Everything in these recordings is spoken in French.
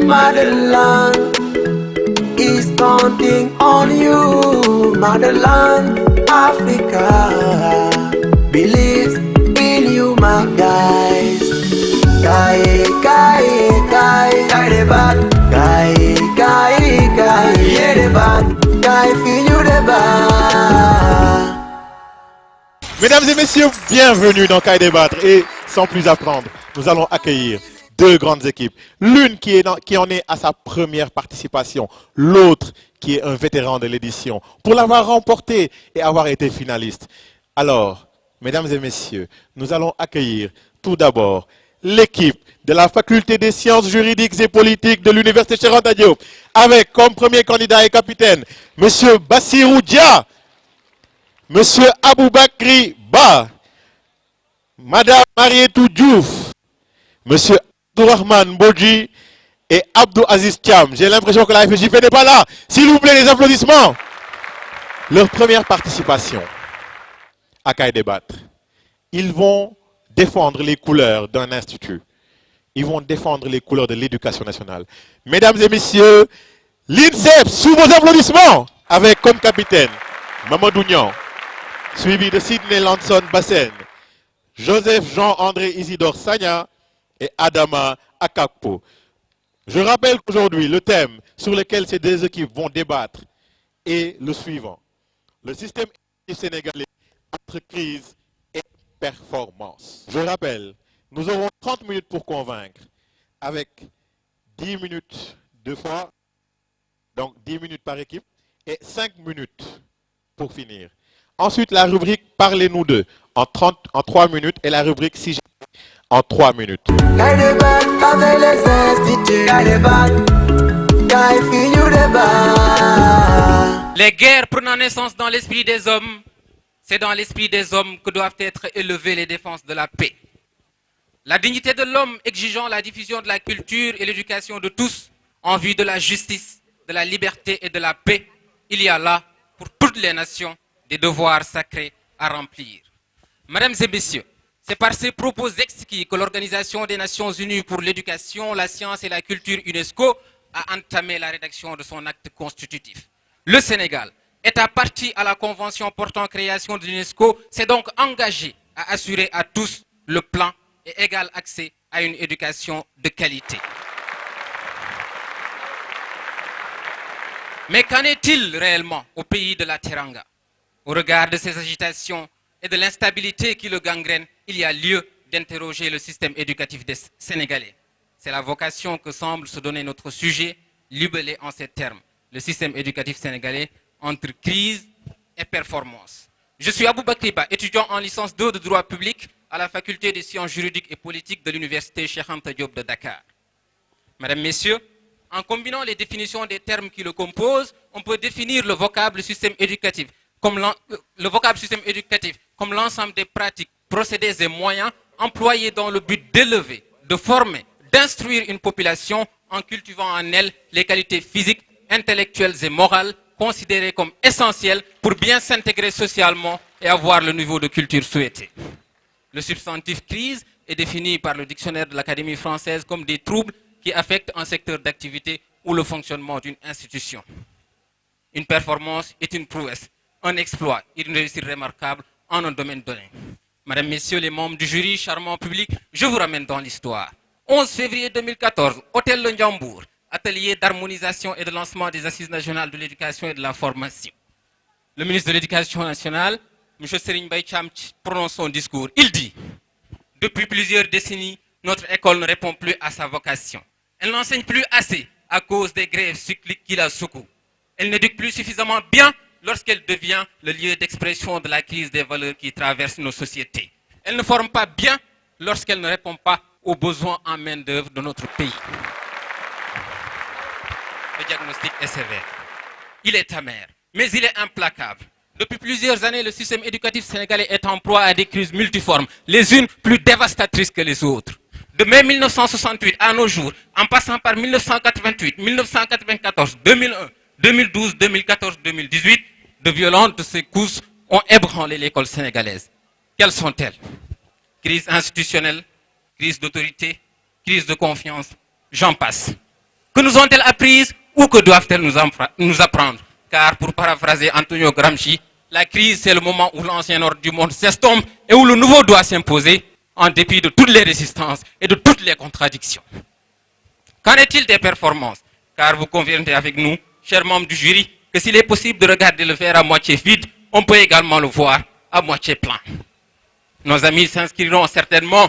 Motherland is counting on you. Motherland, Africa believes in you, my guys. Guy, the bad. Guy, yeah, the bad. Guy, feel you the bad. Mesdames et messieurs, bienvenue dans Caille Débattre. Et sans plus attendre, nous allons accueillir deux grandes équipes. L'une qui en est à sa première participation, l'autre qui est un vétéran de l'édition, pour l'avoir remporté et avoir été finaliste. Alors, mesdames et messieurs, nous allons accueillir tout d'abord l'équipe de la faculté des sciences juridiques et politiques de l'université Cheikh Anta Diop, avec comme premier candidat et capitaine, Monsieur Bassirou Dia, Monsieur Aboubakri Ba, Madame Marietou Diouf, Monsieur Abdourahmane Bodji et Abdou Aziz Thiam. J'ai l'impression que la FJP n'est pas là. S'il vous plaît, les applaudissements. Leur première participation à Caille Débattre. Ils vont défendre les couleurs d'un institut. Ils vont défendre les couleurs de l'éducation nationale. Mesdames et messieurs, l'INSEP, sous vos applaudissements, avec comme capitaine Mamadou Niang, suivi de Sidney Lanson Bassen, Joseph Jean-André Isidore Sagna et Adama Akakpo. Je rappelle qu'aujourd'hui, le thème sur lequel ces deux équipes vont débattre est le suivant. Le système éducatif sénégalais entre crise et performance. Je rappelle, nous aurons 30 minutes pour convaincre, avec 10 minutes deux fois, donc 10 minutes par équipe, et 5 minutes pour finir. Ensuite, la rubrique Parlez-nous d'eux en 3 minutes et la rubrique Si en 3 minutes. Les guerres prenant naissance dans l'esprit des hommes, c'est dans l'esprit des hommes que doivent être élevées les défenses de la paix. La dignité de l'homme exigeant la diffusion de la culture et l'éducation de tous en vue de la justice, de la liberté et de la paix, il y a là, pour toutes les nations, des devoirs sacrés à remplir. Mesdames et messieurs, c'est par ces propos exquis que l'Organisation des Nations Unies pour l'éducation, la science et la culture UNESCO a entamé la rédaction de son acte constitutif. Le Sénégal, État partie à la Convention portant création de l'UNESCO, s'est donc engagé à assurer à tous le plein et égal accès à une éducation de qualité. Mais qu'en est-il réellement au pays de la Teranga? Au regard de ces agitations et de l'instabilité qui le gangrène, il y a lieu d'interroger le système éducatif des Sénégalais. C'est la vocation que semble se donner notre sujet, libellé en ces termes. Le système éducatif sénégalais entre crise et performance. Je suis Aboubakri Ba, étudiant en licence 2 de droit public à la faculté des sciences juridiques et politiques de l'université Cheikh Anta Diop de Dakar. Mesdames, Messieurs, en combinant les définitions des termes qui le composent, on peut définir le vocable système éducatif comme l'ensemble des pratiques, procédés et moyens employés dans le but d'élever, de former, d'instruire une population en cultivant en elle les qualités physiques, intellectuelles et morales considérées comme essentielles pour bien s'intégrer socialement et avoir le niveau de culture souhaité. Le substantif crise est défini par le dictionnaire de l'Académie française comme des troubles qui affectent un secteur d'activité ou le fonctionnement d'une institution. Une performance est une prouesse, un exploit, une réussite remarquable en un domaine donné. Mesdames, Messieurs les membres du jury, charmant public, je vous ramène dans l'histoire. 11 février 2014, Hôtel Le Ndiambour, atelier d'harmonisation et de lancement des assises nationales de l'éducation et de la formation. Le ministre de l'Éducation nationale, M. Serigne Mbaye Thiam, prononce son discours. Il dit « Depuis plusieurs décennies, notre école ne répond plus à sa vocation. Elle n'enseigne plus assez à cause des grèves cycliques qui la secouent. Elle n'éduque plus suffisamment bien lorsqu'elle devient le lieu d'expression de la crise des valeurs qui traverse nos sociétés. Elle ne forme pas bien lorsqu'elle ne répond pas aux besoins en main-d'œuvre de notre pays. » Le diagnostic est sévère. Il est amer, mais il est implacable. Depuis plusieurs années, le système éducatif sénégalais est en proie à des crises multiformes, les unes plus dévastatrices que les autres. De mai 1968 à nos jours, en passant par 1988, 1994, 2001, 2012, 2014, 2018, de violentes secousses ont ébranlé l'école sénégalaise. Quelles sont-elles? Crise institutionnelle, crise d'autorité, crise de confiance, j'en passe. Que nous ont-elles apprises ou que doivent-elles nous apprendre? Car pour paraphraser Antonio Gramsci, la crise c'est le moment où l'ancien ordre du monde s'estompe et où le nouveau doit s'imposer en dépit de toutes les résistances et de toutes les contradictions. Qu'en est-il des performances? Car vous conviendrez avec nous, chers membres du jury, que s'il est possible de regarder le verre à moitié vide, on peut également le voir à moitié plein. Nos amis s'inscriront certainement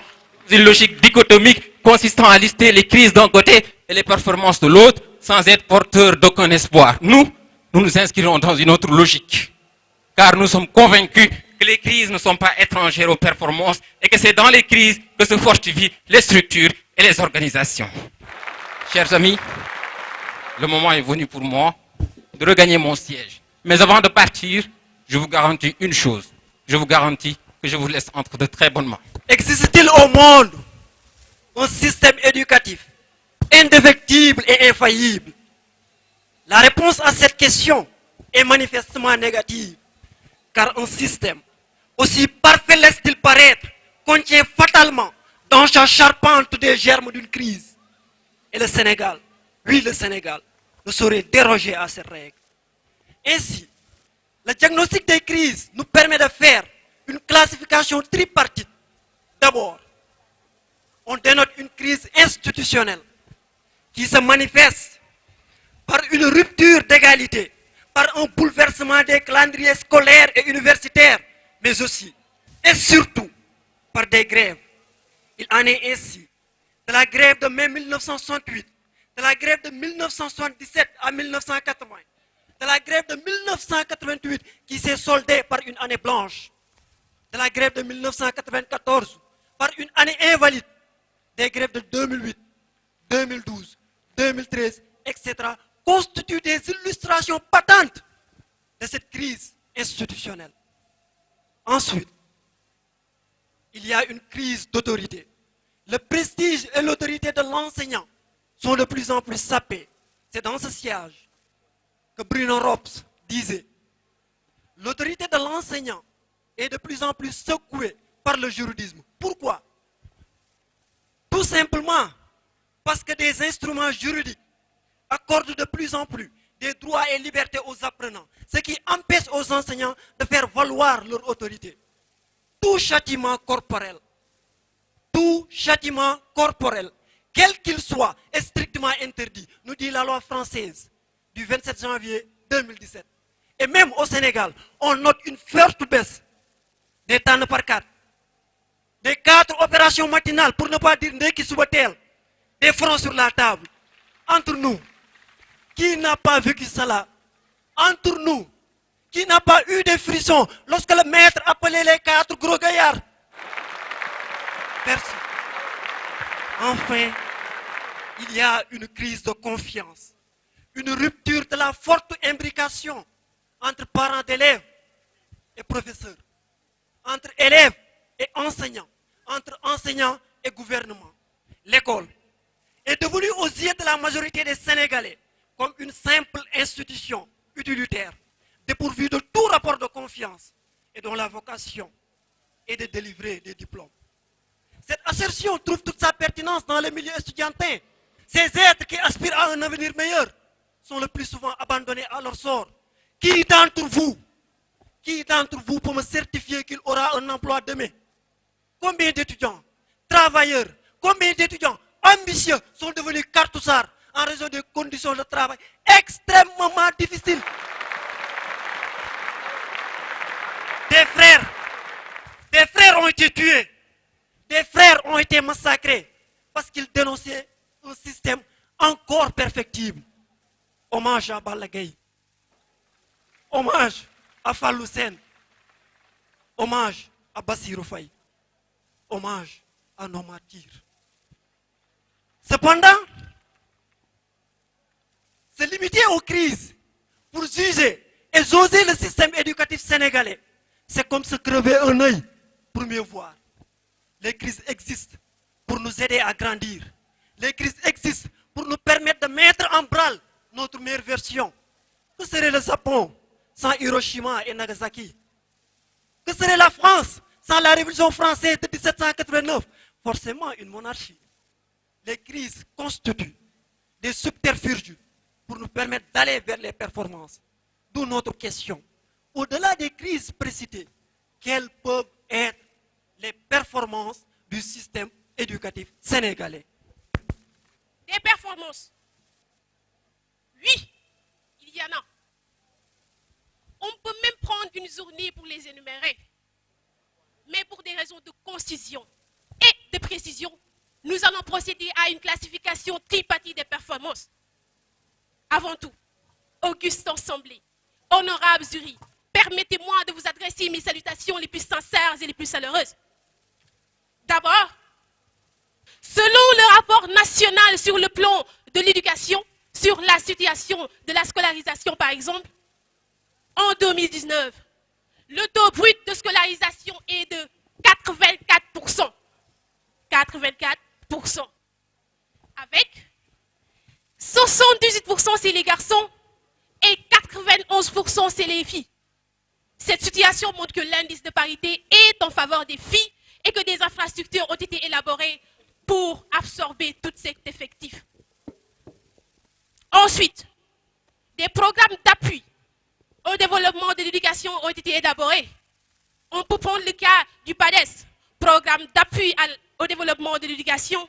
dans une logique dichotomique consistant à lister les crises d'un côté et les performances de l'autre sans être porteurs d'aucun espoir. Nous nous inscrirons dans une autre logique. Car nous sommes convaincus que les crises ne sont pas étrangères aux performances et que c'est dans les crises que se fortifient les structures et les organisations. Chers amis, le moment est venu pour moi de regagner mon siège. Mais avant de partir, je vous garantis une chose. Je vous garantis que je vous laisse entre de très bonnes mains. Existe-t-il au monde un système éducatif indéfectible et infaillible? La réponse à cette question est manifestement négative, car un système, aussi parfait laisse-t-il paraître, contient fatalement dans sa charpente des germes d'une crise. Et le Sénégal, oui le Sénégal, ne saurait déroger à ces règles. Ainsi, le diagnostic des crises nous permet de faire une classification tripartite. D'abord, on dénote une crise institutionnelle qui se manifeste par une rupture d'égalité, par un bouleversement des calendriers scolaires et universitaires, mais aussi et surtout par des grèves. Il en est ainsi de la grève de mai 1968, de la grève de 1977 à 1980, de la grève de 1988 qui s'est soldée par une année blanche, de la grève de 1994 par une année invalide, des grèves de 2008, 2012, 2013, etc. constituent des illustrations patentes de cette crise institutionnelle. Ensuite, il y a une crise d'autorité. Le prestige et l'autorité de l'enseignant sont de plus en plus sapés. C'est dans ce siège que Bruno Robs disait: l'autorité de l'enseignant est de plus en plus secouée par le juridisme. Pourquoi? Tout simplement parce que des instruments juridiques accordent de plus en plus des droits et libertés aux apprenants, ce qui empêche aux enseignants de faire valoir leur autorité. Tout châtiment corporel, quel qu'il soit, est strictement interdit, nous dit la loi française du 27 janvier 2017. Et même au Sénégal, on note une forte baisse des temps par 4, des 4 opérations matinales, pour ne pas dire ndeki subatel, des fronts sur la table. Entre nous, qui n'a pas vécu cela? Entre nous, qui n'a pas eu des frissons lorsque le maître appelait les 4 gros gaillards? Merci. Enfin, il y a une crise de confiance, une rupture de la forte imbrication entre parents d'élèves et professeurs, entre élèves et enseignants, entre enseignants et gouvernement. L'école est devenue aux yeux de la majorité des Sénégalais comme une simple institution utilitaire, dépourvue de tout rapport de confiance et dont la vocation est de délivrer des diplômes. Cette assertion trouve toute sa pertinence dans le milieu estudiantin. Ces êtres qui aspirent à un avenir meilleur sont le plus souvent abandonnés à leur sort. Qui d'entre vous peut me certifier qu'il aura un emploi demain? Combien d'étudiants, travailleurs, combien d'étudiants ambitieux sont devenus cartoussards en raison des conditions de travail extrêmement difficiles? Des frères ont été tués, des frères ont été massacrés parce qu'ils dénonçaient un système encore perfectible. Hommage à Balla Gaye, hommage à Fallou Sène, hommage à Bassirou Faye, hommage à nos martyrs. Cependant, se limiter aux crises pour juger et jauger le système éducatif sénégalais, c'est comme se crever un œil pour mieux voir. Les crises existent pour nous aider à grandir. Les crises existent pour nous permettre de mettre en branle notre meilleure version. Que serait le Japon sans Hiroshima et Nagasaki? Que serait la France sans la Révolution française de 1789? forcément une monarchie. Les crises constituent des subterfuges pour nous permettre d'aller vers les performances. D'où notre question. Au-delà des crises précitées, quelles peuvent être les performances du système éducatif sénégalais? Des performances. Oui, il y en a. On peut même prendre une journée pour les énumérer. Mais pour des raisons de concision et de précision, nous allons procéder à une classification tripartite des performances. Avant tout, Augustin Semblé, honorable jury, permettez-moi de vous adresser mes salutations les plus sincères et les plus chaleureuses. D'abord, selon le rapport national sur le plan de l'éducation, sur la situation de la scolarisation par exemple, en 2019, le taux brut de scolarisation est de 84%. 84%. Avec 78% c'est les garçons et 91% c'est les filles. Cette situation montre que l'indice de parité est en faveur des filles et que des infrastructures ont été élaborées pour absorber tout cet effectif. Ensuite, des programmes d'appui au développement de l'éducation ont été élaborés. On peut prendre le cas du PADES, programme d'appui au développement de l'éducation,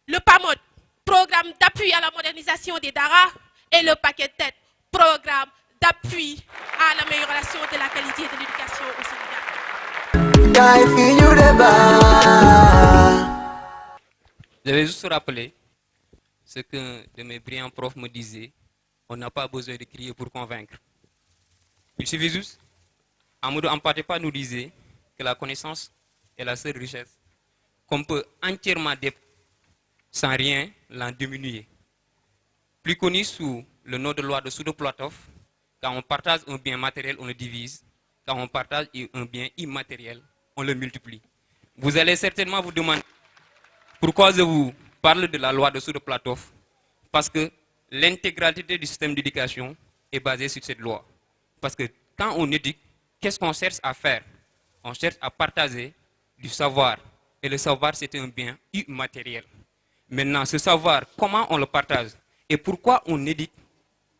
le PAMOD, programme d'appui à la modernisation des DARA, et le paquet de tête, programme d'appui à l'amélioration de la qualité de l'éducation au Sénégal. Je vais juste rappeler ce qu'un de mes brillants profs me disait, on n'a pas besoin de crier pour convaincre. Il suffit juste, Amadou Ampatepa nous disait que la connaissance est la seule richesse qu'on peut entièrement dépenser sans rien l'en diminuer. Plus connu sous le nom de loi de Soudo-Platov, quand on partage un bien matériel, on le divise. Quand on partage un bien immatériel, on le multiplie. Vous allez certainement vous demander pourquoi je vous parle de la loi de Soudo-Platov. Parce que l'intégralité du système d'éducation est basée sur cette loi. Parce que quand on éduque, qu'est-ce qu'on cherche à faire? On cherche à partager du savoir. Et le savoir, c'est un bien immatériel. Maintenant, ce savoir, comment on le partage? Et pourquoi on éduque?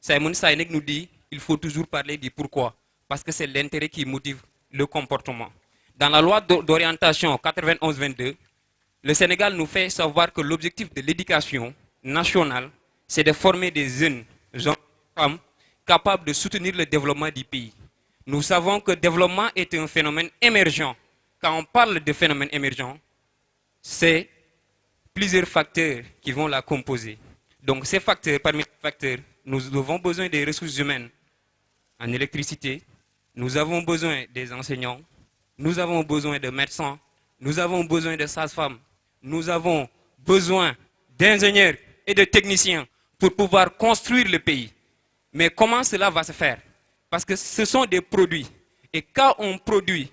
Simon Sinek nous dit qu'il faut toujours parler du pourquoi. Parce que c'est l'intérêt qui motive le comportement. Dans la loi d'orientation 91-22, le Sénégal nous fait savoir que l'objectif de l'éducation nationale, c'est de former des jeunes gens et femmes capables de soutenir le développement du pays. Nous savons que le développement est un phénomène émergent. Quand on parle de phénomène émergent, c'est plusieurs facteurs qui vont la composer. Donc ces facteurs, parmi les facteurs, nous avons besoin des ressources humaines en électricité, nous avons besoin des enseignants, nous avons besoin de médecins, nous avons besoin de sages-femmes, nous avons besoin d'ingénieurs et de techniciens pour pouvoir construire le pays. Mais comment cela va se faire? Parce que ce sont des produits. Et quand on produit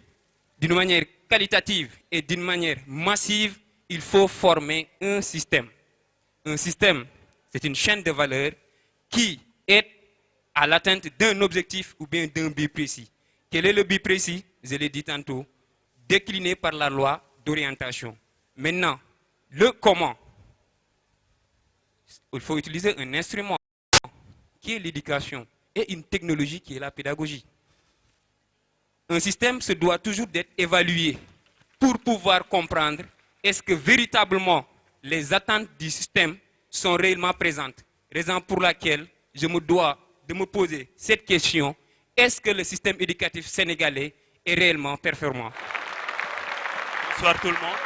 d'une manière qualitative et d'une manière massive, il faut former un système. Un système, c'est une chaîne de valeur qui est à l'atteinte d'un objectif ou bien d'un but précis. Quel est le but précis? Je l'ai dit tantôt, décliné par la loi d'orientation. Maintenant, le comment. Il faut utiliser un instrument qui est l'éducation et une technologie qui est la pédagogie. Un système se doit toujours d'être évalué pour pouvoir comprendre est-ce que véritablement les attentes du système sont réellement présentes. Raison pour laquelle je me dois de me poser cette question, est-ce que le système éducatif sénégalais est réellement performant? Bonsoir tout le monde.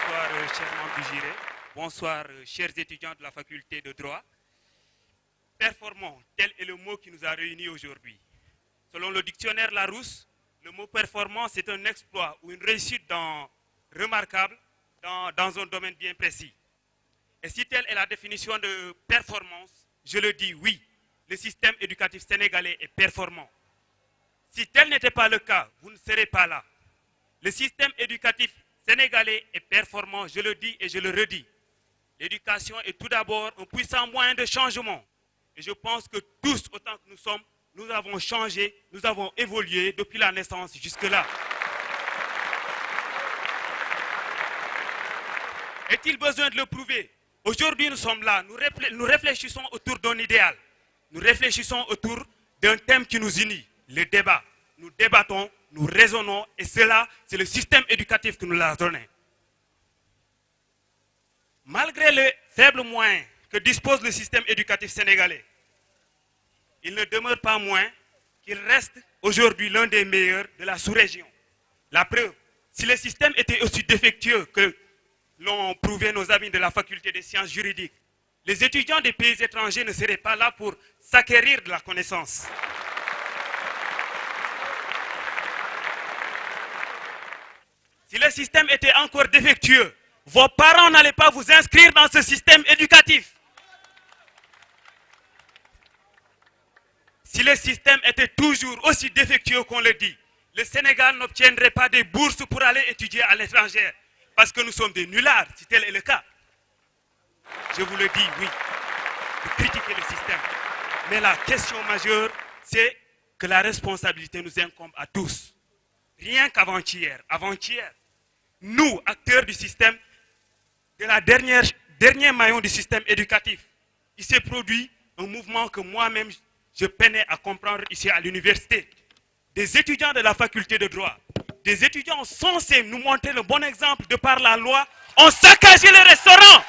Bonsoir chers membres du jury. Bonsoir chers étudiants de la faculté de droit. Performant, tel est le mot qui nous a réunis aujourd'hui. Selon le dictionnaire Larousse, le mot performant, c'est un exploit ou une réussite remarquable dans un domaine bien précis. Et si telle est la définition de performance, je le dis oui, le système éducatif sénégalais est performant. Si tel n'était pas le cas, vous ne serez pas là. Le système éducatif sénégalais est performant, je le dis et je le redis. L'éducation est tout d'abord un puissant moyen de changement. Et je pense que tous, autant que nous sommes, nous avons changé, nous avons évolué depuis la naissance jusque-là. Est-il besoin de le prouver? Aujourd'hui, nous sommes là, nous réfléchissons autour d'un idéal. Nous réfléchissons autour d'un thème qui nous unit, le débat. Nous débattons, nous raisonnons, et cela, c'est le système éducatif qui nous l'a donné. Malgré les faibles moyens que dispose le système éducatif sénégalais, il ne demeure pas moins qu'il reste aujourd'hui l'un des meilleurs de la sous-région. La preuve, si le système était aussi défectueux que l'ont prouvé nos amis de la faculté des sciences juridiques, les étudiants des pays étrangers ne seraient pas là pour s'acquérir de la connaissance. Si le système était encore défectueux, vos parents n'allaient pas vous inscrire dans ce système éducatif. Si le système était toujours aussi défectueux qu'on le dit, le Sénégal n'obtiendrait pas des bourses pour aller étudier à l'étranger. Parce que nous sommes des nullards, si tel est le cas. Je vous le dis, oui, vous critiquez le système. Mais la question majeure, c'est que la responsabilité nous incombe à tous. Rien qu'avant-hier, nous, acteurs du système, de la dernier maillon du système éducatif, il s'est produit un mouvement que moi-même, je peinais à comprendre ici à l'université. Des étudiants de la faculté de droit, des étudiants censés nous montrer le bon exemple de par la loi, ont saccagé les restaurants.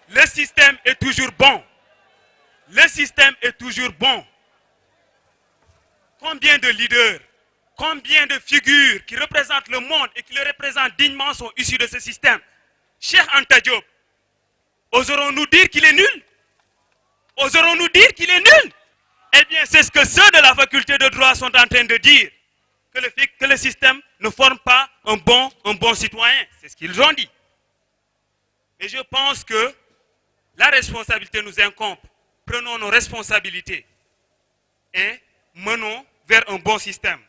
Le système est toujours bon. Le système est toujours bon. Combien de leaders, combien de figures qui représentent le monde et qui le représentent dignement sont issus de ce système? Cheikh Anta Diop, oserons-nous dire qu'il est nul? Oserons-nous dire qu'il est nul? Eh bien, c'est ce que ceux de la faculté de droit sont en train de dire. Que le système ne forme pas un bon citoyen. C'est ce qu'ils ont dit. Et je pense que la responsabilité nous incombe. Prenons nos responsabilités et menons vers un bon système.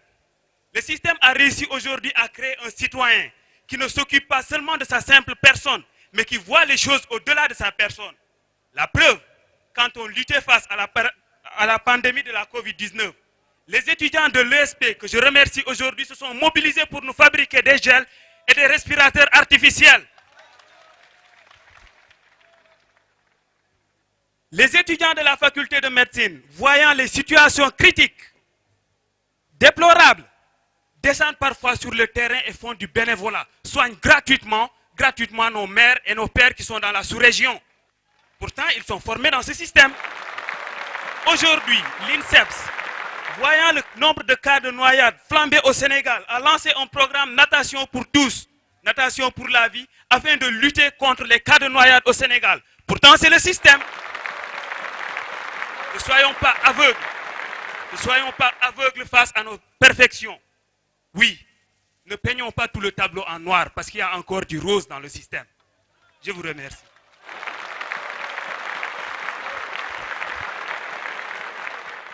Le système a réussi aujourd'hui à créer un citoyen qui ne s'occupe pas seulement de sa simple personne, mais qui voit les choses au-delà de sa personne. La preuve, quand on luttait face à la pandémie de la Covid-19, les étudiants de l'ESP, que je remercie aujourd'hui, se sont mobilisés pour nous fabriquer des gels et des respirateurs artificiels. Les étudiants de la faculté de médecine, voyant les situations critiques, déplorables, descendent parfois sur le terrain et font du bénévolat, soignent gratuitement nos mères et nos pères qui sont dans la sous-région. Pourtant, ils sont formés dans ce système. Aujourd'hui, l'INSEPS, voyant le nombre de cas de noyade flamber au Sénégal, a lancé un programme Natation pour tous, Natation pour la vie, afin de lutter contre les cas de noyade au Sénégal. Pourtant, c'est le système. Ne soyons pas aveugles. Ne soyons pas aveugles face à nos perfections. Oui, ne peignons pas tout le tableau en noir parce qu'il y a encore du rose dans le système. Je vous remercie.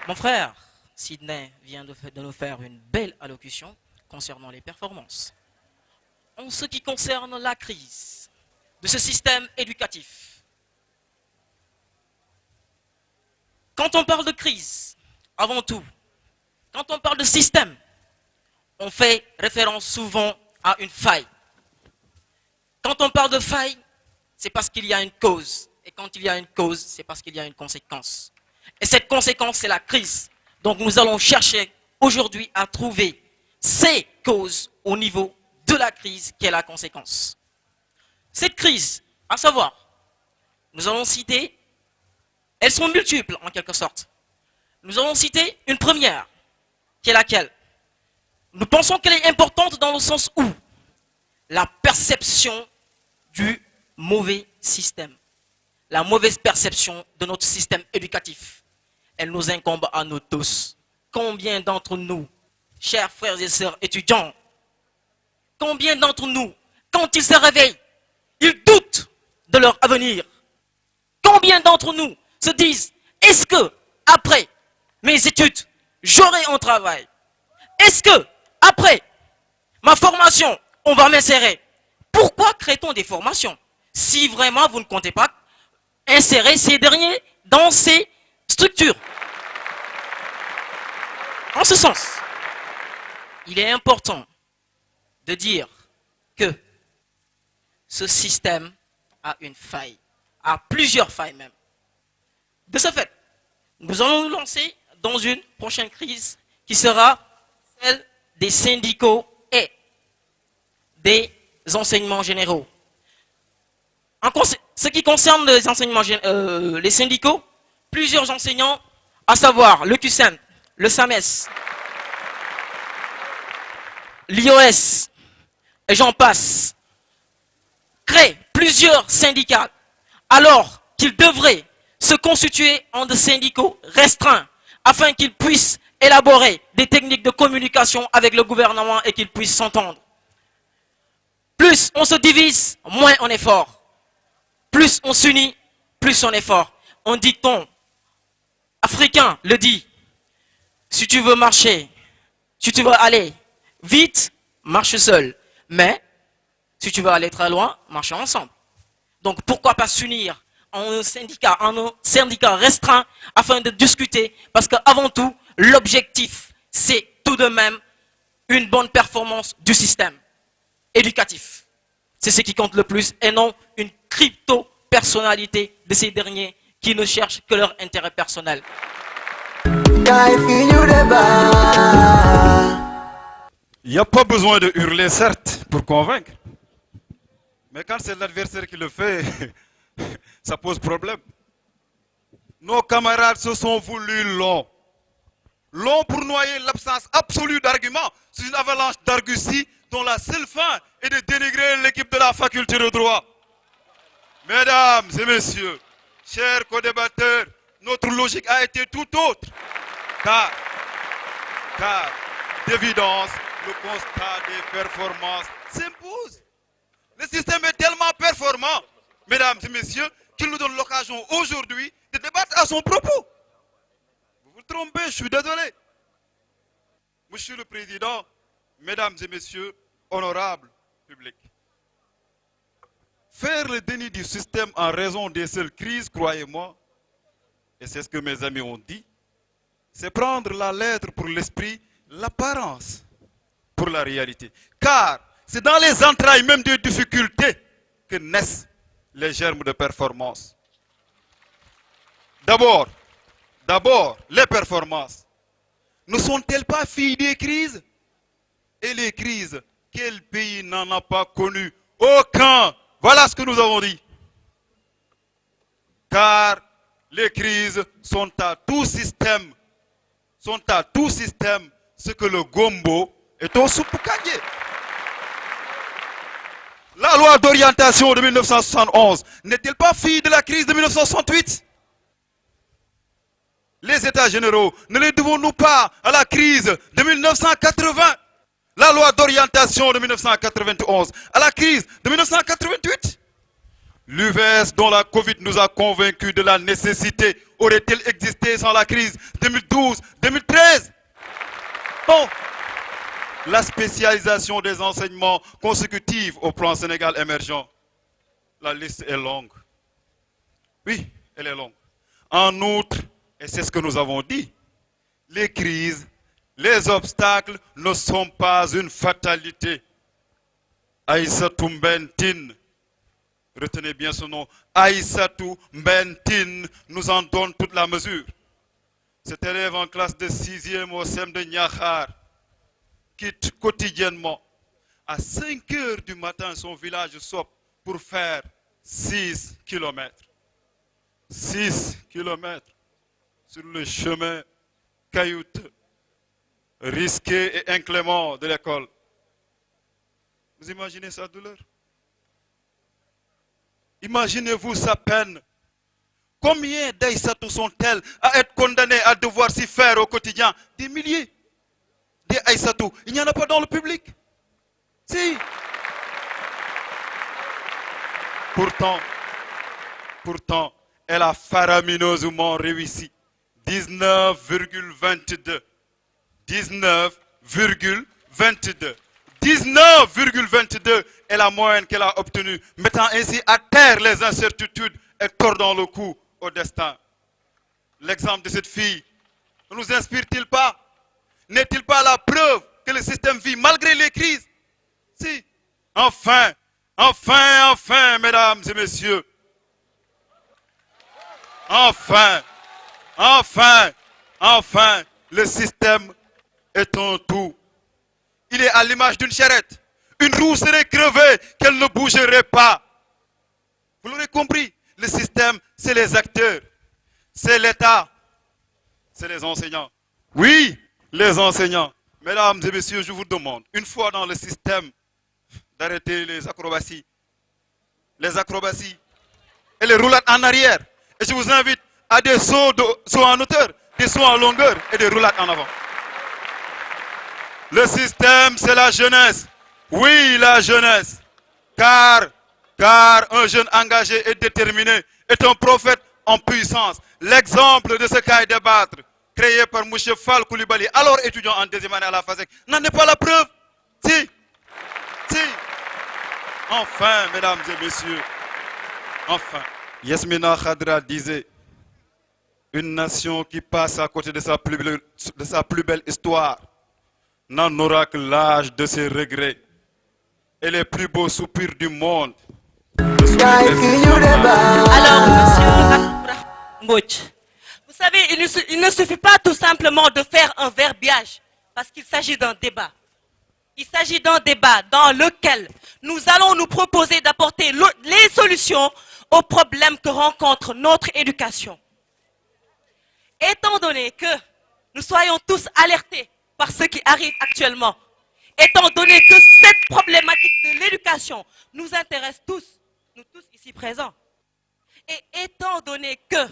Mon frère Sidney vient de nous faire une belle allocution concernant les performances. En ce qui concerne la crise de ce système éducatif, quand on parle de crise, avant tout, quand on parle de système, on fait référence souvent à une faille. Quand on parle de faille, c'est parce qu'il y a une cause. Et quand il y a une cause, c'est parce qu'il y a une conséquence. Et cette conséquence, c'est la crise. Donc nous allons chercher aujourd'hui à trouver ces causes au niveau de la crise qui est la conséquence. Cette crise, à savoir, nous allons citer, elles sont multiples en quelque sorte. Nous allons citer une première, qui est laquelle? Nous pensons qu'elle est importante dans le sens où la perception du mauvais système, la mauvaise perception de notre système éducatif, elle nous incombe à nous tous. Combien d'entre nous, chers frères et sœurs étudiants, combien d'entre nous, quand ils se réveillent, ils doutent de leur avenir? Combien d'entre nous se disent, est-ce que, après mes études, j'aurai un travail? Est-ce que, après ma formation, on va m'insérer? Pourquoi crée-t-on des formations si vraiment vous ne comptez pas insérer ces derniers dans ces structures? En ce sens, il est important de dire que ce système a une faille, a plusieurs failles même. De ce fait, nous allons nous lancer dans une prochaine crise qui sera celle des syndicaux et des enseignements généraux. En ce qui concerne les enseignements, les syndicaux, plusieurs enseignants, à savoir le QCEN, le SAMES, l'IOS, et j'en passe, créent plusieurs syndicats alors qu'ils devraient se constituer en des syndicats restreints afin qu'ils puissent élaborer des techniques de communication avec le gouvernement et qu'ils puissent s'entendre. Plus on se divise, moins on est fort. Plus on s'unit, plus on est fort. Un dicton africain le dit. Si tu veux marcher, si tu veux aller vite, marche seul. Mais si tu veux aller très loin, marche ensemble. Donc pourquoi pas s'unir en un syndicat restreint afin de discuter, parce qu'avant tout, l'objectif, c'est tout de même une bonne performance du système éducatif. C'est ce qui compte le plus et non une crypto-personnalité de ces derniers qui ne cherchent que leur intérêt personnel. Il n'y a pas besoin de hurler, certes, pour convaincre. Mais quand c'est l'adversaire qui le fait, ça pose problème. Nos camarades se sont voulus longs. Longs pour noyer l'absence absolue d'arguments sur une avalanche d'argusties dont la seule fin est de dénigrer l'équipe de la faculté de droit. Mesdames et messieurs, chers co-débatteurs, notre logique a été tout autre. Car d'évidence, le constat des performances s'impose. Le système est tellement performant, mesdames et messieurs, qu'il nous donne l'occasion aujourd'hui de débattre à son propos. Vous vous trompez, je suis désolé. Monsieur le Président, mesdames et messieurs, honorables publics. Faire le déni du système en raison des seules crises, croyez-moi, et c'est ce que mes amis ont dit, c'est prendre la lettre pour l'esprit, l'apparence pour la réalité. Car c'est dans les entrailles même des difficultés que naissent les germes de performance. D'abord, les performances ne sont-elles pas filles des crises? Et les crises, quel pays n'en a pas connu? Aucun. Voilà ce que nous avons dit. Car les crises sont à tout système ce que le gombo est au soupe kagé. La loi d'orientation de 1971 n'est-elle pas fille de la crise de 1968? Les États généraux, ne les devons-nous pas à la crise de 1980? La loi d'orientation de 1991 à la crise de 1988? L'UVS dont la Covid nous a convaincus de la nécessité aurait-elle existé sans la crise 2012-2013? Non. La spécialisation des enseignements consécutifs au plan Sénégal émergent. La liste est longue. Oui, elle est longue. En outre, et c'est ce que nous avons dit, les crises, les obstacles ne sont pas une fatalité. Aïssatou Mbentine, retenez bien ce nom, Aïssatou Mbentine nous en donne toute la mesure. Cet élève en classe de 6e au SEM de Niakhar quitte quotidiennement à 5 heures du matin son village Sop pour faire 6 kilomètres. 6 kilomètres sur le chemin caillouteux, risqué et inclément de l'école. Vous imaginez sa douleur? Imaginez-vous sa peine. Combien d'Aïssatou sont-elles à être condamnées à devoir s'y faire au quotidien? Des milliers. Des Aïssatou, il n'y en a pas dans le public. Si. Pourtant, elle a faramineusement réussi. 19,22. 19,22. 19,22 est la moyenne qu'elle a obtenue, mettant ainsi à terre les incertitudes et tordant le cou au destin. L'exemple de cette fille ne nous inspire-t-il pas? n'est-il pas la preuve que le système vit malgré les crises? Si. Enfin, enfin, enfin, mesdames et messieurs. Enfin, enfin, enfin, le système est un tout. Il est à l'image d'une charrette. Une roue serait crevée, qu'elle ne bougerait pas. Vous l'aurez compris, le système, c'est les acteurs, c'est l'État, c'est les enseignants. Oui, les enseignants. Mesdames et messieurs, je vous demande, une fois dans le système, d'arrêter les acrobaties et les roulades en arrière. Et je vous invite à des sauts en hauteur, des sauts en longueur et des roulades en avant. Le système, c'est la jeunesse. Oui, la jeunesse. Car un jeune engagé et déterminé est un prophète en puissance. L'exemple de ce cahier débattre, créé par M. Fall Koulibaly, alors étudiant en deuxième année à la FASEC, n'en est pas la preuve. Si. Enfin, mesdames et messieurs, enfin. Yasmina Khadra disait, une nation qui passe à côté de sa plus belle histoire n'en aura que l'âge de ses regrets et les plus beaux soupirs du monde. Alors, monsieur Mbouch, vous savez, il ne suffit pas tout simplement de faire un verbiage, parce qu'il s'agit d'un débat. Il s'agit d'un débat dans lequel nous allons nous proposer d'apporter les solutions aux problèmes que rencontre notre éducation. Étant donné que nous soyons tous alertés par ce qui arrive actuellement, étant donné que cette problématique de l'éducation nous intéresse tous, nous tous ici présents, et étant donné que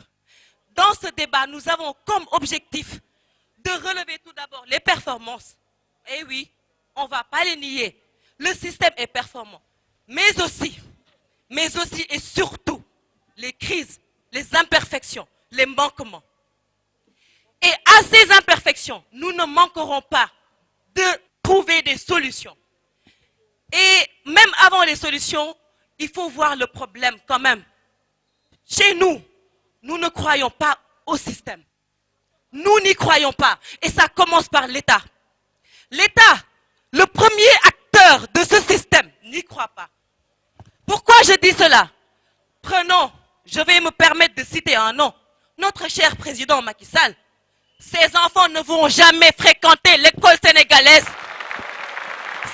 dans ce débat, nous avons comme objectif de relever tout d'abord les performances. Et oui, on ne va pas les nier. Le système est performant. Mais aussi et surtout, les crises, les imperfections, les manquements. Et à ces imperfections, nous ne manquerons pas de trouver des solutions. Et même avant les solutions, il faut voir le problème quand même. Chez nous, nous ne croyons pas au système. Nous n'y croyons pas. Et ça commence par l'État. L'État, le premier acteur de ce système, n'y croit pas. Pourquoi je dis cela? Prenons, je vais me permettre de citer un nom, notre cher président Macky Sall. Ces enfants ne vont jamais fréquenter l'école sénégalaise.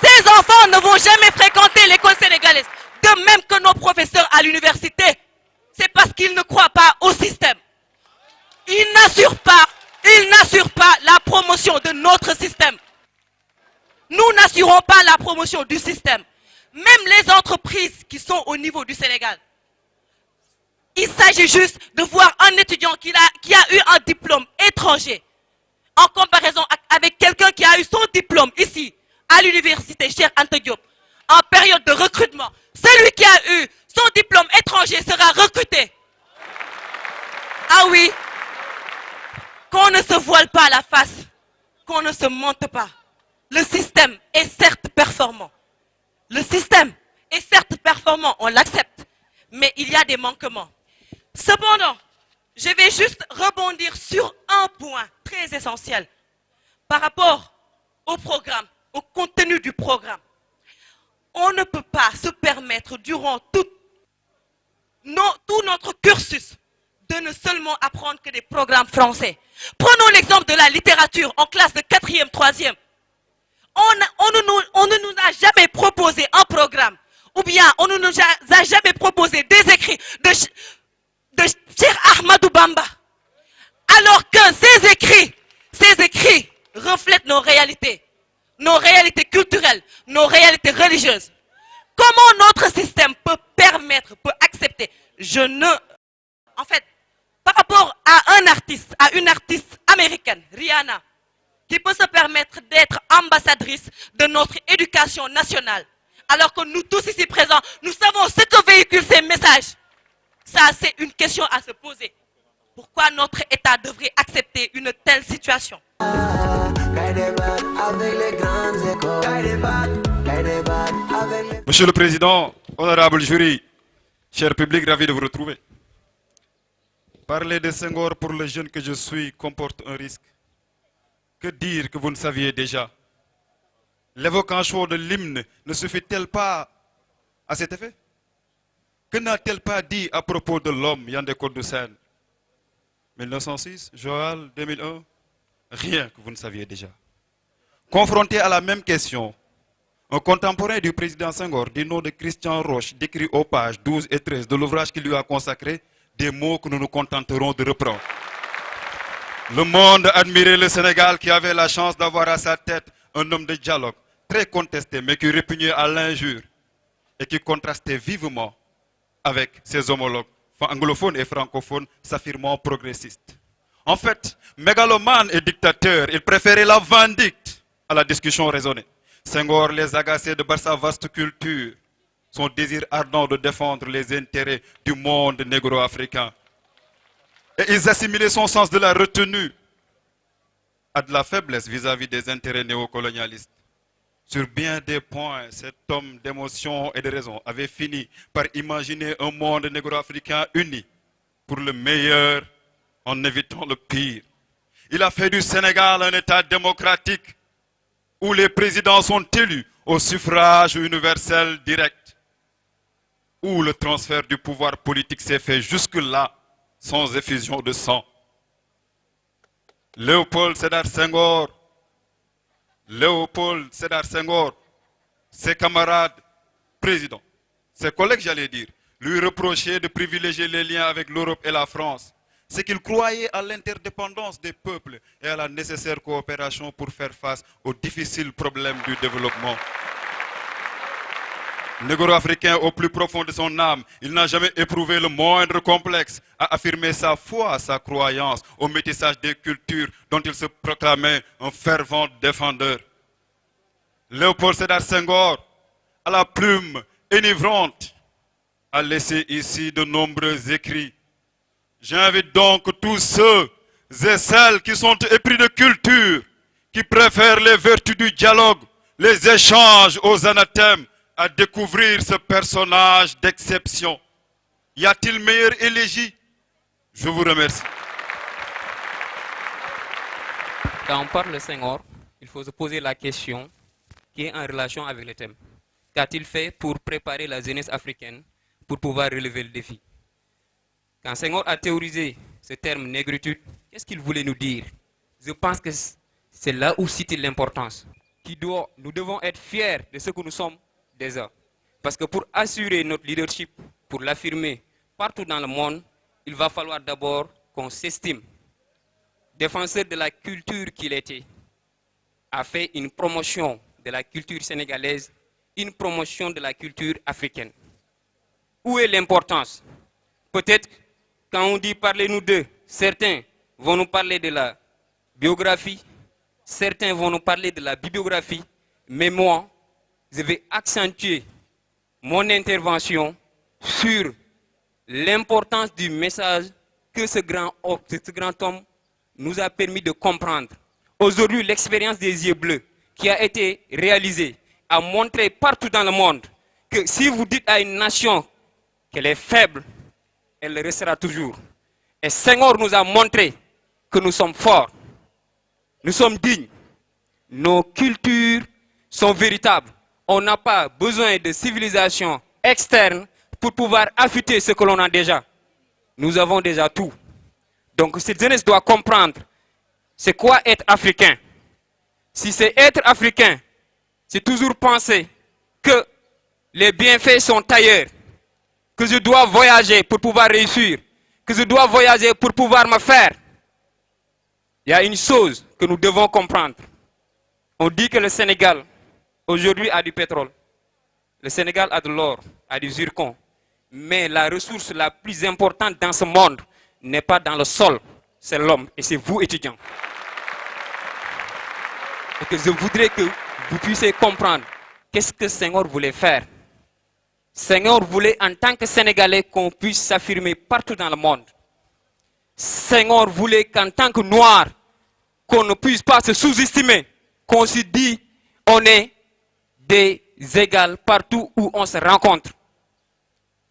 Ces enfants ne vont jamais fréquenter l'école sénégalaise. De même que nos professeurs à l'université. C'est parce qu'ils ne croient pas au système. Ils n'assurent pas la promotion de notre système. Nous n'assurons pas la promotion du système. Même les entreprises qui sont au niveau du Sénégal. Il s'agit juste de voir un étudiant qui a eu un diplôme étranger en comparaison avec quelqu'un qui a eu son diplôme ici, à l'université Cheikh Anta Diop, en période de recrutement. Celui qui a eu son diplôme étranger sera recruté. Ah oui, qu'on ne se voile pas la face, qu'on ne se mente pas. Le système est certes performant. Le système est certes performant, on l'accepte, mais il y a des manquements. Cependant, je vais juste rebondir sur un point très essentiel par rapport au programme, au contenu du programme. On ne peut pas se permettre durant tout notre cursus de ne seulement apprendre que des programmes français. Prenons l'exemple de la littérature en classe de 4e, 3e. On ne nous a jamais proposé un programme, ou bien on ne nous a jamais proposé des écrits de Cheikh Ahmadou Bamba. Alors que ces écrits reflètent nos réalités culturelles, nos réalités religieuses. Comment notre système peut accepter? En fait, par rapport à une artiste américaine, Rihanna, qui peut se permettre d'être ambassadrice de notre éducation nationale, alors que nous tous ici présents, nous savons ce que véhiculent ces messages. Ça, c'est une question à se poser. Pourquoi notre État devrait accepter une telle situation? Monsieur le Président, honorable jury, cher public, ravi de vous retrouver. Parler de Senghor pour le jeune que je suis comporte un risque. Que dire que vous ne saviez déjà? L'évocation de l'hymne ne suffit-elle pas à cet effet? Que n'a-t-elle pas dit à propos de l'homme Yandé Koudoussen? 1906, Joal, 2001, rien que vous ne saviez déjà. Confronté à la même question, un contemporain du président Senghor, du nom de Christian Roche, décrit aux pages 12 et 13 de l'ouvrage qu'il lui a consacré des mots que nous nous contenterons de reprendre. Le monde admirait le Sénégal qui avait la chance d'avoir à sa tête un homme de dialogue, très contesté mais qui répugnait à l'injure et qui contrastait vivement avec ses homologues anglophones et francophones s'affirmant progressistes. En fait, mégalomane et dictateur, il préférait la vindicte à la discussion raisonnée. Senghor les agaçait de par sa vaste culture, son désir ardent de défendre les intérêts du monde négro-africain. Et ils assimilaient son sens de la retenue à de la faiblesse vis-à-vis des intérêts néocolonialistes. Sur bien des points, cet homme d'émotion et de raison avait fini par imaginer un monde négro-africain uni pour le meilleur en évitant le pire. Il a fait du Sénégal un État démocratique où les présidents sont élus au suffrage universel direct, où le transfert du pouvoir politique s'est fait jusque-là sans effusion de sang. Léopold Sédar Senghor, ses camarades présidents, ses collègues, j'allais dire, lui reprochaient de privilégier les liens avec l'Europe et la France. C'est qu'il croyait à l'interdépendance des peuples et à la nécessaire coopération pour faire face aux difficiles problèmes du développement. Négro-africain au plus profond de son âme, il n'a jamais éprouvé le moindre complexe à affirmer sa foi, sa croyance au métissage des cultures dont il se proclamait un fervent défendeur. Léopold Sédar Senghor, à la plume enivrante, a laissé ici de nombreux écrits. J'invite donc tous ceux et celles qui sont épris de culture, qui préfèrent les vertus du dialogue, les échanges aux anathèmes, à découvrir ce personnage d'exception. Y a-t-il meilleure élégie? Je vous remercie. Quand on parle de Senghor, il faut se poser la question qui est en relation avec le thème. Qu'a-t-il fait pour préparer la jeunesse africaine pour pouvoir relever le défi? Quand Senghor a théorisé ce terme négritude, qu'est-ce qu'il voulait nous dire? Je pense que c'est là où situe l'importance. Nous devons être fiers de ce que nous sommes déjà. Parce que pour assurer notre leadership, pour l'affirmer partout dans le monde, il va falloir d'abord qu'on s'estime. Défenseur de la culture qu'il était, a fait une promotion de la culture sénégalaise, une promotion de la culture africaine. Où est l'importance? Peut-être quand on dit parlez-nous d'eux, certains vont nous parler de la biographie, certains vont nous parler de la bibliographie, mais moi, je vais accentuer mon intervention sur l'importance du message que ce grand homme nous a permis de comprendre. Aujourd'hui, l'expérience des yeux bleus qui a été réalisée a montré partout dans le monde que si vous dites à une nation qu'elle est faible, elle le restera toujours. Et Senghor nous a montré que nous sommes forts, nous sommes dignes, nos cultures sont véritables. On n'a pas besoin de civilisation externe pour pouvoir affûter ce que l'on a déjà. Nous avons déjà tout. Donc cette jeunesse doit comprendre c'est quoi être africain. Si c'est être africain, c'est toujours penser que les bienfaits sont ailleurs, que je dois voyager pour pouvoir réussir, que je dois voyager pour pouvoir me faire. Il y a une chose que nous devons comprendre. On dit que le Sénégal, aujourd'hui, a du pétrole. Le Sénégal a de l'or, a du zircon. Mais la ressource la plus importante dans ce monde n'est pas dans le sol, c'est l'homme. Et c'est vous, étudiants. Et que je voudrais que vous puissiez comprendre qu'est-ce que Senghor voulait faire. Senghor voulait, en tant que Sénégalais, qu'on puisse s'affirmer partout dans le monde. Senghor voulait qu'en tant que Noir, qu'on ne puisse pas se sous-estimer, qu'on se dit on est des égaux partout où on se rencontre.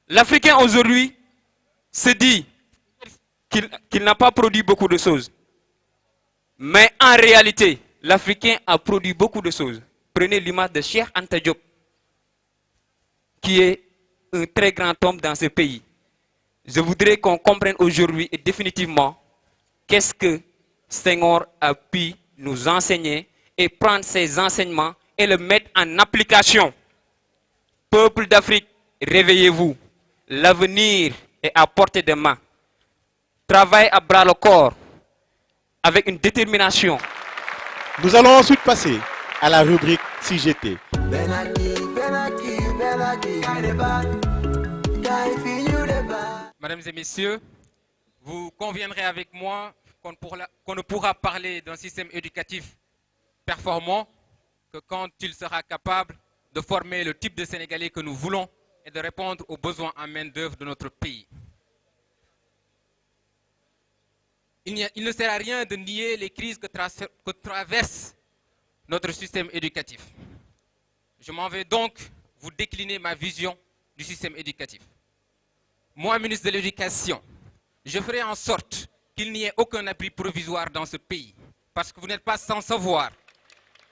L'Africain aujourd'hui se dit qu'il n'a pas produit beaucoup de choses. Mais en réalité, l'Africain a produit beaucoup de choses. Prenez l'image de Cheikh Anta Diop, qui est un très grand homme dans ce pays. Je voudrais qu'on comprenne aujourd'hui et définitivement qu'est-ce que Senghor a pu nous enseigner et prendre ces enseignements et le mettre en application. Peuple d'Afrique, réveillez-vous. L'avenir est à portée de main. Travaillez à bras le corps avec une détermination. Nous allons ensuite passer à la rubrique Si j'étais. Mesdames et messieurs, vous conviendrez avec moi qu'on ne pourra parler d'un système éducatif performant que quand il sera capable de former le type de Sénégalais que nous voulons et de répondre aux besoins en main-d'œuvre de notre pays. Il ne sert à rien de nier les crises que traverse notre système éducatif. Je m'en vais donc vous décliner ma vision du système éducatif. Moi, ministre de l'Éducation, je ferai en sorte qu'il n'y ait aucun abri provisoire dans ce pays. Parce que vous n'êtes pas sans savoir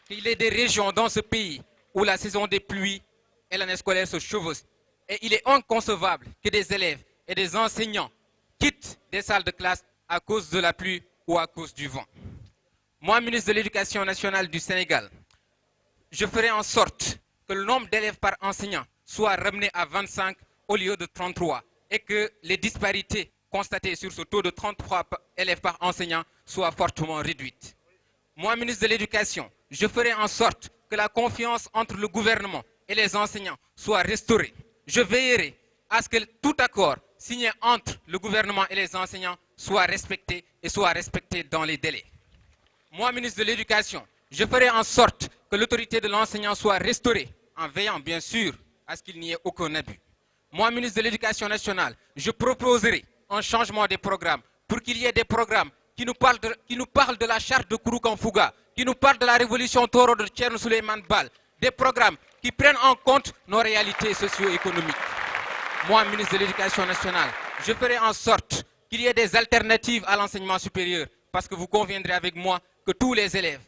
qu'il y a des régions dans ce pays où la saison des pluies et l'année scolaire se chevauchent. Et il est inconcevable que des élèves et des enseignants quittent des salles de classe à cause de la pluie ou à cause du vent. Moi, ministre de l'Éducation nationale du Sénégal, je ferai en sorte que le nombre d'élèves par enseignant soit ramené à 25 au lieu de 33 et que les disparités constatées sur ce taux de 33 élèves par enseignant soient fortement réduites. Moi, ministre de l'Éducation, je ferai en sorte que la confiance entre le gouvernement et les enseignants soit restaurée. Je veillerai à ce que tout accord signé entre le gouvernement et les enseignants soit respecté et soit respecté dans les délais. Moi, ministre de l'Éducation, je ferai en sorte que l'autorité de l'enseignant soit restaurée en veillant bien sûr à ce qu'il n'y ait aucun abus. Moi, ministre de l'Éducation nationale, je proposerai un changement des programmes pour qu'il y ait des programmes qui nous parlent de la charte de Kouroukan-Fouga, qui nous parlent de la révolution Toro de Thierno Souleymane Baal, des programmes qui prennent en compte nos réalités socio-économiques. Moi, ministre de l'Éducation nationale, je ferai en sorte qu'il y ait des alternatives à l'enseignement supérieur, parce que vous conviendrez avec moi que tous les élèves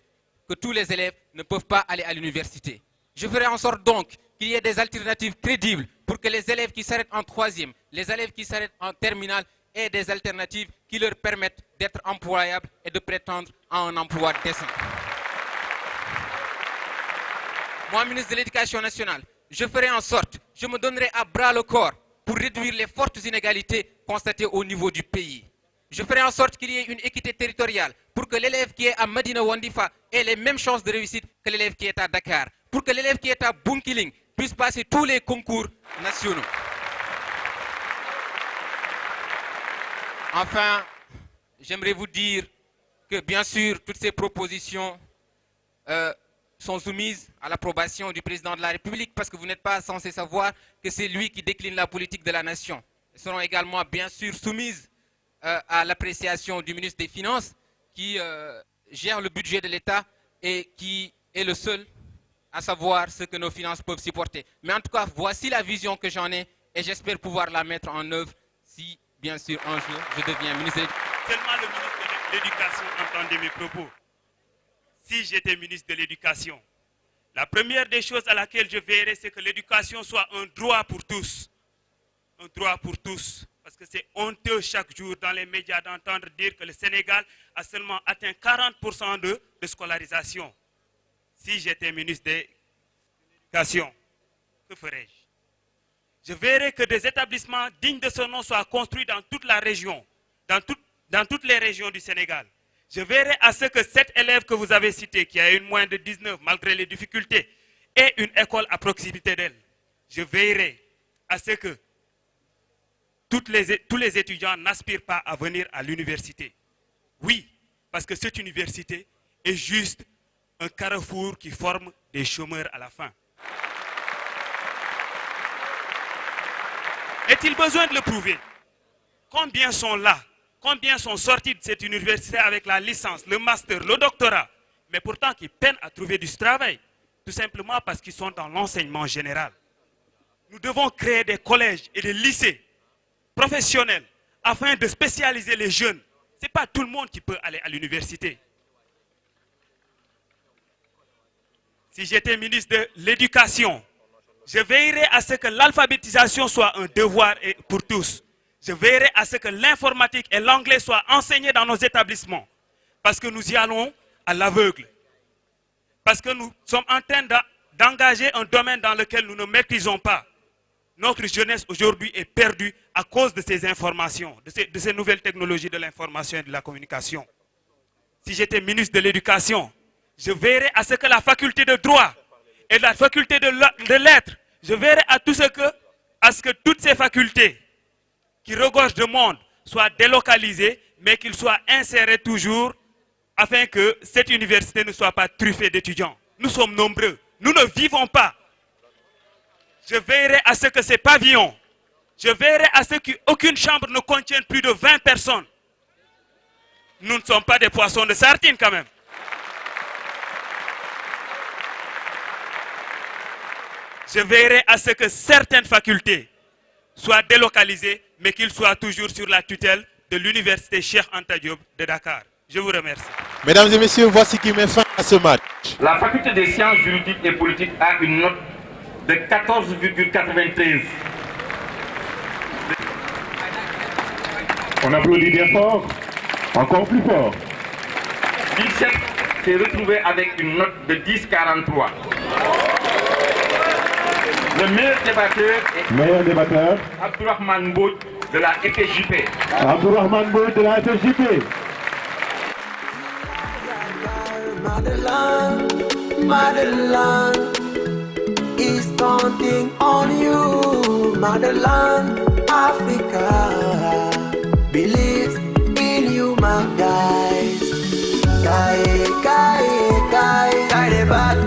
ne peuvent pas aller à l'université. Je ferai en sorte donc qu'il y ait des alternatives crédibles pour que les élèves qui s'arrêtent en troisième, les élèves qui s'arrêtent en terminale aient des alternatives qui leur permettent d'être employables et de prétendre à un emploi décent. Moi, ministre de l'Éducation nationale, je ferai en sorte, je me donnerai à bras le corps pour réduire les fortes inégalités constatées au niveau du pays. Je ferai en sorte qu'il y ait une équité territoriale pour que l'élève qui est à Medina Wandifa ait les mêmes chances de réussite que l'élève qui est à Dakar. Pour que l'élève qui est à Bunkiling puisse passer tous les concours nationaux. Enfin, j'aimerais vous dire que bien sûr, toutes ces propositions sont soumises à l'approbation du président de la République parce que vous n'êtes pas censé savoir que c'est lui qui décline la politique de la nation. Elles seront également bien sûr soumises à l'appréciation du ministre des Finances qui gère le budget de l'État et qui est le seul à savoir ce que nos finances peuvent supporter. Mais en tout cas, voici la vision que j'en ai et j'espère pouvoir la mettre en œuvre si, bien sûr, un jour, je deviens ministre de l'Éducation. Tellement le ministre de l'Éducation entendait mes propos. Si j'étais ministre de l'Éducation, la première des choses à laquelle je veillerais, c'est que l'éducation soit un droit pour tous. Un droit pour tous. Parce que c'est honteux chaque jour dans les médias d'entendre dire que le Sénégal a seulement atteint 40% de scolarisation. Si j'étais ministre de l'Éducation, que ferais-je? Je verrais que des établissements dignes de ce nom soient construits dans toute la région, dans toutes les régions du Sénégal. Je verrai à ce que cet élève que vous avez cité, qui a une moyenne de 19 malgré les difficultés, ait une école à proximité d'elle. Je veillerai à ce que tous les étudiants n'aspirent pas à venir à l'université. Oui, parce que cette université est juste un carrefour qui forme des chômeurs à la fin. Est-il besoin de le prouver? Combien sont là? Combien sont sortis de cette université avec la licence, le master, le doctorat, mais pourtant qui peinent à trouver du travail, tout simplement parce qu'ils sont dans l'enseignement général. Nous devons créer des collèges et des lycées professionnels afin de spécialiser les jeunes. Ce n'est pas tout le monde qui peut aller à l'université. Si j'étais ministre de l'Éducation, je veillerais à ce que l'alphabétisation soit un devoir pour tous. Je veillerais à ce que l'informatique et l'anglais soient enseignés dans nos établissements. Parce que nous y allons à l'aveugle. Parce que nous sommes en train d'engager un domaine dans lequel nous ne maîtrisons pas. Notre jeunesse aujourd'hui est perdue à cause de ces informations, de ces nouvelles technologies de l'information et de la communication. Si j'étais ministre de l'Éducation, je veillerais à ce que la faculté de droit et la faculté de lettres, je veillerais à ce que toutes ces facultés qui regorgent de monde soient délocalisées, mais qu'ils soient insérés toujours afin que cette université ne soit pas truffée d'étudiants. Nous sommes nombreux, nous ne vivons pas. Je veillerai à ce que ces pavillons, je veillerai à ce qu'aucune chambre ne contienne plus de 20 personnes. Nous ne sommes pas des poissons de sardines quand même. Je veillerai à ce que certaines facultés soient délocalisées, mais qu'ils soient toujours sur la tutelle de l'université Cheikh Anta Diop de Dakar. Je vous remercie. Mesdames et messieurs, voici qui met fin à ce match. La faculté des sciences juridiques et politiques a une note de 14,93. On applaudit bien fort, encore plus fort. L'INSEP s'est retrouvé avec une note de 10,43. Le meilleur débatteur est Abdourahmane Mbod de la FSJP. Abdourahmane Mbod de la FSJP. Motherland is counting on you. Motherland, Africa believes in you, my guys. Guy, the bad.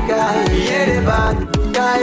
Guy, yeah, the bad. Guy,